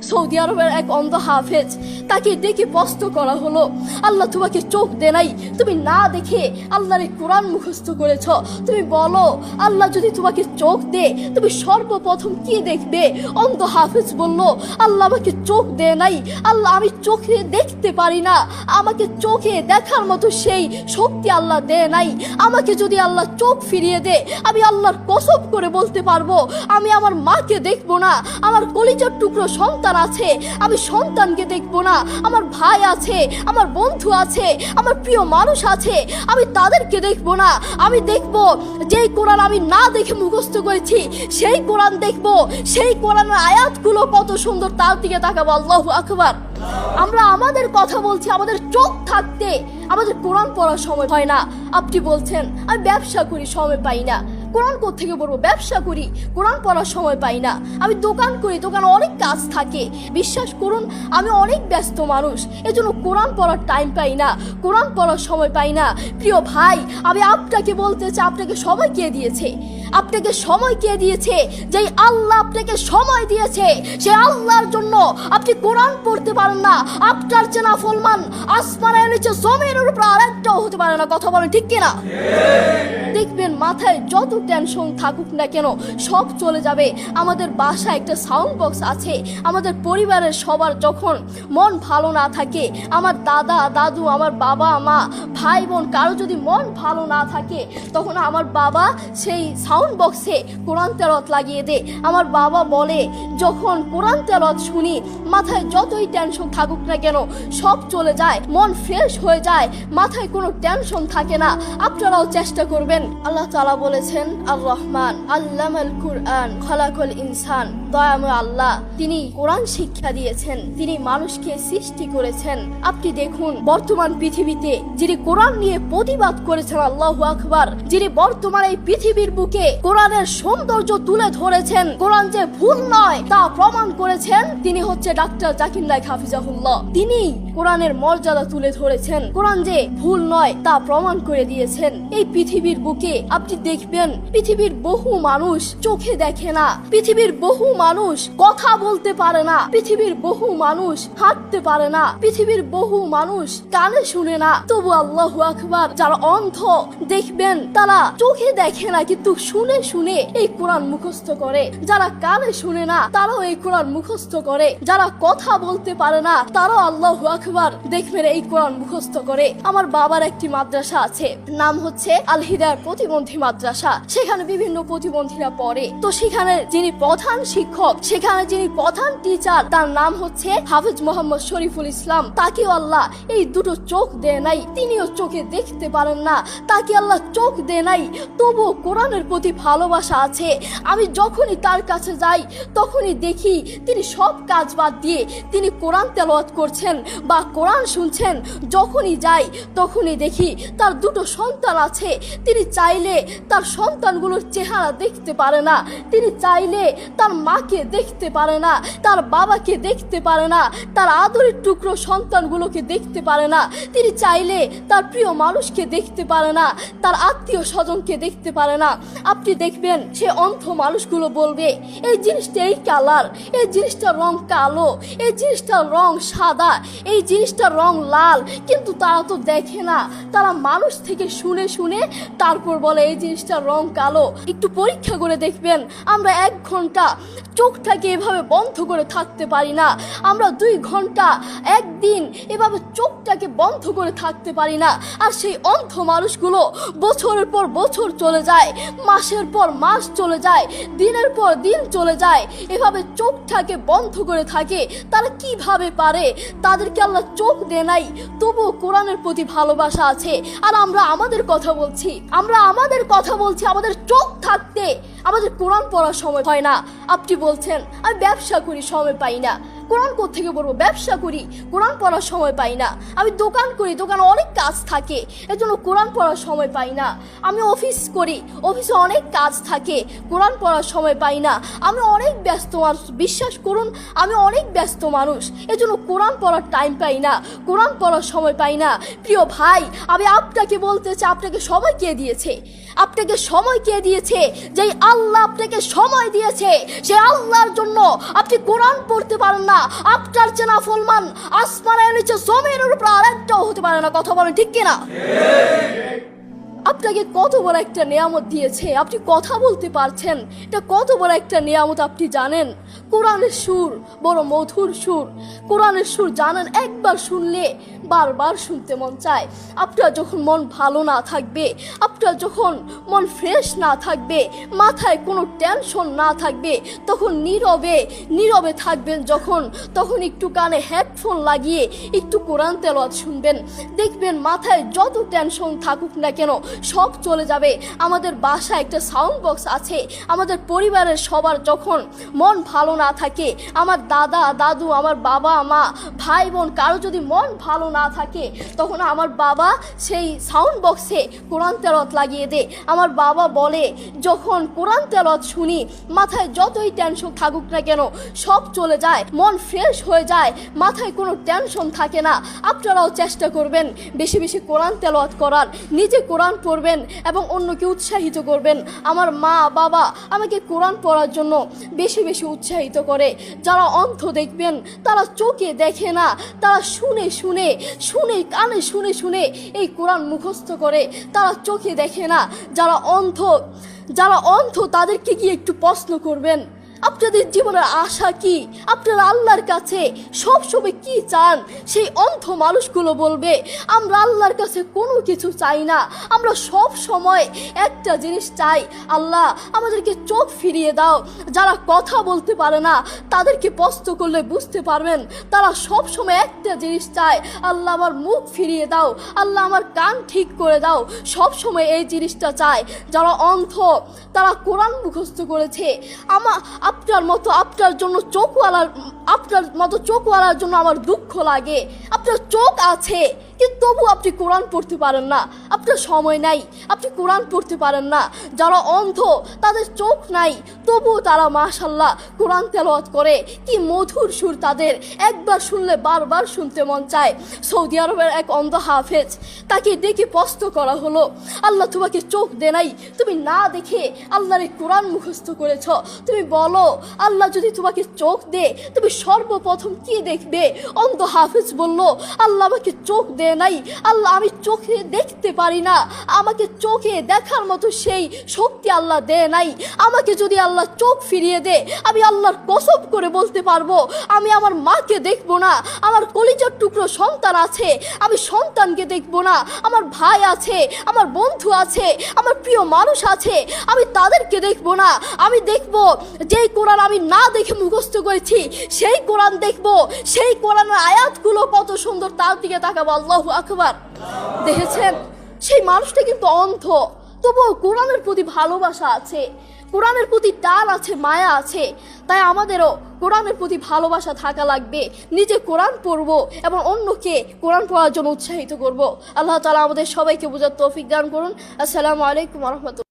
Saudi আরবের এক অন্ধ হাফেজ, তাকে ডেকে প্রশ্ন করা হলো, আল্লাহ তোমাকে চোখ দে নাই, তুমি না দেখে আল্লাহর এই কোরআন মুখস্থ করেছ, তুমি বলো আল্লাহ যদি তোমাকে চোখ দে তুমি সর্বপ্রথম কি দেখবে? অন্ধ হাফেজ বলল, আল্লাহ আমাকে চোখ দে নাই, আল্লাহ আমি চোখে দেখতে পারি না, আমাকে চোখে দেখার মতো সেই শক্তি আল্লাহ দে নাই। আমাকে যদি আল্লাহ চোখ ফিরিয়ে দে, আমি আল্লাহর কসম করে বলতে পারবো আমি আমার মাকে দেখবো না, আমার কলিজার টুকরো সন্তান আছে আমি সন্তানকে দেখবো না, আমার ভাই আছে, আমার বন্ধু আছে, আমার প্রিয় মানুষ আছে, আমি তাদেরকে দেখবো না। আমি দেখবো যেই কোরআন আমি না দেখে মুখস্থ করেছি সেই কোরআন দেখবো, সেই কোরআনের আয়াতগুলো কত সুন্দর তার দিকে তাকাবো। আল্লাহু আকবার। আমরা আমাদের কথা বলছি, আমাদের চোখ থাকতে আমাদের কোরআন পড়ার সময় হয় না। আপনি বলছেন আমি ব্যবসা করি, সময় পাই না। কোরআন কোত্থেকে পড়বো? ব্যবসা করি, কোরআন পড়ার সময় পাই না। আমি দোকান করি, দোকানে অনেক কাজ থাকে। বিশ্বাস করুন আমি অনেক ব্যস্ত মানুষ, এজন্য কোরআন পড়ার টাইম পাই না, কোরআন পড়ার সময় পাই না। প্রিয় ভাই, আমি আপনাকে বলতে চাই, আপনাকে সময় কে দিয়েছে? আপনাকে সময় কে দিয়েছে? যেই আল্লাহ আপনাকে সময় দিয়েছে সেই আল্লাহর জন্য আপনি কোরআন পড়তে পারেন না। আপনার চেনা ফলমান আসমানের নিচে জমিনের উপর আরেকটাও হতে পারে না। কথা বলেন ঠিক কিনা? দেখবেন মাথায় যত টেনশন থাকুক না কেন সব চলে যাবে। আমাদের বাসায় একটা সাউন্ড বক্স আছে। আমাদের পরিবারের সবার যখন মন ভালো না থাকে, আমার দাদা দাদু, আমার বাবা মা, ভাই বোন, কারো যদি মন ভালো না থাকে, তখন আমার বাবা সেই সাউন্ড বক্সে কোরআন তেলাওয়াত লাগিয়ে দে। আমার বাবা বলে যখন কোরআন তেলাওয়াত শুনি মাথায় যতই টেনশন থাকুক না কেন সব চলে যায়, মন ফ্রেশ হয়ে যায়, মাথায় কোনো টেনশন থাকে না। আপনারাও চেষ্টা করবেন। আল্লাহ তাআলা বলেছেন আর রহমান আল্লামাল কুরআন খালাকাল ইনসান, দয়াময় আল্লাহ তিনি কোরআন শিক্ষা দিয়েছেন, তিনি মানুষকে সৃষ্টি করেছেন। আপনি দেখুন বর্তমান পৃথিবীতে যিনি কোরআন নিয়ে প্রতিবাদ করেছেন, আল্লাহু আকবার, যিনি বর্তমান এই পৃথিবীর বুকে কোরআনের সৌন্দর্য তুলে ধরেছেন, কোরআন যে ভুল নয় তা প্রমাণ করেছেন, তিনি হচ্ছে ডাক্তার জাকির নায়েক হাফিজাহুল্লাহ। তিনি কোরআনের মর্যাদা তুলে ধরেছেন, কোরআন যে ভুল নয় তা প্রমাণ করে দিয়েছেন। এই পৃথিবীর বুকে আপনি দেখবেন পৃথিবীর বহু মানুষ চোখে দেখে না, পৃথিবীর বহু মানুষ কথা বলতে পারে না, পৃথিবীর বহু মানুষ হাঁটতে পারে না, পৃথিবীর বহু মানুষ কানে শুনে না, তবু আল্লাহু আকবার যারা অন্ধ দেখবেন তারা চোখে দেখে না কিন্তু শুনে শুনে এই কোরআন মুখস্থ করে, যারা কানে শুনে না তারাও এই কোরআন মুখস্থ করে, যারা কথা বলতে পারে না তারাও আল্লাহু আকবার দেখবেন এই কোরআন মুখস্থ করে। আমার বাবার একটি মাদ্রাসা আছে, নাম হচ্ছে আল হিদায়াহ প্রতিবন্ধী মাদ্রাসা। সেখানে বিভিন্ন প্রতিবন্ধীরা পড়ে। তো সেখানে যিনি প্রধান শিক্ষক, সেখানে যিনি প্রধান টিচার, তার নাম হচ্ছে হাফেজ মোহাম্মদ শরীফুল ইসলাম। তাকেও আল্লাহ এই দুটো চোখ দেয় নাই, তিনিও চোখে দেখতে পারেন না, তাকে আল্লাহ চোখ দেয় নাই, তবুও কোরআনের প্রতি ভালোবাসা আছে। আমি যখনই তার কাছে যাই তখনই দেখি তিনি সব কাজ বাদ দিয়ে তিনি কোরআন তেলাওয়াত করছেন বা কোরআন শুনছেন। যখনই যাই তখনই দেখি তার দুটো সন্তান আছে, তিনি চাইলে তার সন্তানগুলোর চেহারা দেখতে পারে না, তিনি চাইলে তার মাকে দেখতে পারে না, তার বাবাকে দেখতে পারে না, তার আদরের টুকরো সন্তানগুলোকে দেখতে পারে না, তিনি চাইলে তার প্রিয় মানুষকে দেখতে পারে না, তার আত্মীয় স্বজনকে দেখতে পারে না। আপনি দেখবেন সে অন্ধ মানুষগুলো বলবে এই জিনিসটা এই কালার, এই জিনিসটার রং কালো, এই জিনিসটার রং সাদা, এই জিনিসটার রং লাল, কিন্তু তারা তো দেখে না, তারা মানুষ থেকে শুনে শুনে তারপর বলে এই জিনিসটার রং কালো। একটু পরীক্ষা করে দেখবেন আমরা 1 ঘন্টা চোখটাকে এভাবে বন্ধ করে থাকতে পারি না, আমরা 2 ঘন্টা একদিন এভাবে চোখটাকে বন্ধ করে থাকতে পারি না। আর সেই অন্ধ মানুষগুলো বছরের পর বছর চলে যায়, মাসের পর মাস চলে যায়, দিনের পর দিন চলে যায়, এভাবে চোখটাকে বন্ধ করে থাকে। তারা কিভাবে পারে? তাদেরকে আল্লাহ চোখ দেয় নাই, তবুও কোরআনের প্রতি ভালোবাসা আছে। আর আমরা আমাদের কথা বলছি, আমাদের চোখ থাকতে আমাদের কোরআন পড়ার সময় হয় না। আপনি বলছেন আমি ব্যবসা করি, সময় পাই না। কোরআন কোত্থেকে পড়বো? ব্যবসা করি, কোরআন পড়ার সময় পাই না। আমি দোকান করি, দোকানে অনেক কাজ থাকে, এজন্য কোরআন পড়ার সময় পাই না। আমি অফিস করি, অফিসে অনেক কাজ থাকে, কোরআন পড়ার সময় পাই না। আমি অনেক ব্যস্ত মানুষ, বিশ্বাস করুন আমি অনেক ব্যস্ত মানুষ, এজন্য কোরআন পড়ার টাইম পাই পাই না, কোরআন পড়ার সময় পাই না। প্রিয় ভাই, আমি আপনাকে বলতে চাই, আপনাকে সময় কে দিয়েছে? আপনাকে সময় কে দিয়েছে? যেই আল্লাহ আপনাকে সময় দিয়েছে, সেই আল্লাহর জন্য আপনি কোরআন পড়তে পারেন না। আপনার চেনা ফলমান আসমানের নিচে জমিনের উপর আরেকটাও হতে পারে না। কথা বলেন ঠিক কিনা? আপনাকে কত বড় একটা নিয়ামত দিয়েছে, আপনি কথা বলতে পারছেন, এটা কত বড় একটা নিয়ামত আপনি জানেন? কোরআনের সুর বড় মধুর সুর। কোরআনের সুর জানেন, একবার শুনলে বারবার শুনতে মন চায়। আপনার যখন মন ভালো না থাকবে, আপনার যখন মন ফ্রেশ না থাকবে, মাথায় কোনো টেনশন না থাকবে, তখন নীরবে নীরবে থাকবেন যখন, তখন একটু কানে হেডফোন লাগিয়ে একটু কোরআন তেলাওয়াত শুনবেন। দেখবেন মাথায় যত টেনশন থাকুক না কেন সব চলে যাবে। আমাদের বাসায় একটা সাউন্ড বক্স আছে। আমাদের পরিবারের সবার যখন মন ভালো না থাকে, আমার দাদা দাদু, আমার বাবা মা, ভাই বোন, কারো যদি মন ভালো না থাকে, তখন আমার বাবা সেই সাউন্ড বক্সে কোরআন তেলাওয়াত লাগিয়ে দেয়। আমার বাবা বলে, যখন কোরআন তেলাওয়াত শুনি, মাথায় যতই টেনশন থাকুক না কেন সব চলে যায়, মন ফ্রেশ হয়ে যায়, মাথায় কোনো টেনশন থাকে না। আপনারাও চেষ্টা করবেন বেশি বেশি কোরআন তেলাওয়াত করার, নিজে কোরআন পড়বেন এবং অন্যকে উৎসাহিত করবেন। আমার মা বাবা আমাকে কোরআন পড়ার জন্য বেশি বেশি উৎসাহিত করে। যারা অন্ধ দেখবেন, তারা চোখে দেখে না, তারা শুনে শুনে শুনে কানে শুনে শুনে এই কোরআন মুখস্থ করে, তারা চোখে দেখে না। যারা অন্ধ তাদেরকে কি একটু প্রশ্ন করবেন, আপনাদের জীবনের আশা কি? আপনারা আল্লাহর কাছে সবসময় কি চান? সেই অন্ধ মানুষগুলো বলবে, আমরা আল্লাহর কাছে কোনো কিছু চাই না, আমরা সব সময় একটা জিনিস চাই, আল্লাহ আমাদেরকে চোখ ফিরিয়ে দাও। যারা কথা বলতে পারে না তাদেরকে প্রশ্ন করলে বুঝতে পারবেন, তারা সব সময় একটা জিনিস চায়, আল্লাহ আমার মুখ ফিরিয়ে দাও, আল্লাহ আমার কান ঠিক করে দাও। সব সময় এই জিনিসটা চায়। যারা অন্ধ তারা কোরআন মুখস্থ করেছে। আপনার মতো চোখওয়ালার জন্য আমার দুঃখ লাগে। আপনার চোখ আছে কিন্তু তবু আপনি কোরআন পড়তে পারেন না, আপনার সময় নাই, আপনি কোরআন পড়তে পারেন না। যারা অন্ধ তাদের চোখ নাই, তবুও তারা মাশাআল্লাহ কোরআন তেলাওয়াত করে। কি মধুর সুর তাদের, একবার শুনলে বারবার শুনতে মন চায়। সৌদি আরবের এক অন্ধ হাফেজ, তাকে ডেকে প্রশ্ন করা হলো, আল্লাহ তোমাকে চোখ দে নাই, তুমি না দেখে আল্লাহর এই কোরআন মুখস্থ করেছ, তুমি বলো আল্লাহ যদি তোমাকে চোখ দে তুমি সর্বপ্রথম কি দেখবে? অন্ধ হাফেজ বলল, আল্লাহ আমাকে চোখ দে নাই, আল্লাহ আমি চোখে দেখতে পারি না, আমাকে চোখে দেখার মতো সেই শক্তি আল্লাহ দে নাই। আমাকে যদি আল্লাহ চোখ ফিরিয়ে দে, আমি আল্লাহর কসম করে বলতে পারবো আমি আমার মাকে দেখবো না, আমার কলিজার টুকরো সন্তান আছে আমি সন্তানকে দেখবো না, আমার ভাই আছে, আমার বন্ধু আছে, আমার প্রিয় মানুষ আছে, আমি তাদেরকে দেখবো না। আমি দেখবো যেই কোরআন আমি না দেখে মুখস্থ করেছি সেই কোরআন দেখবো, সেই কোরআনের আয়াতগুলো কত সুন্দর, তার দিকে তাকাবো। আল্লাহু আকবার। দেখেছেন, সেই মানুষটা কিন্তু অন্ধ, তবুও কোরআনের প্রতি ভালোবাসা আছে, কোরআনের প্রতি টান আছে, মায়া আছে। তাই আমাদেরও কোরআনের প্রতি ভালোবাসা থাকা লাগবে। নিজে কোরআন পড়বো এবং অন্যকে কোরআন পড়ার জন্য উৎসাহিত করব। আল্লাহ তাআলা আমাদের সবাইকে বোঝার তৌফিক দান করুন। আসসালামু আলাইকুম ওয়া রাহমাতুল্লাহ।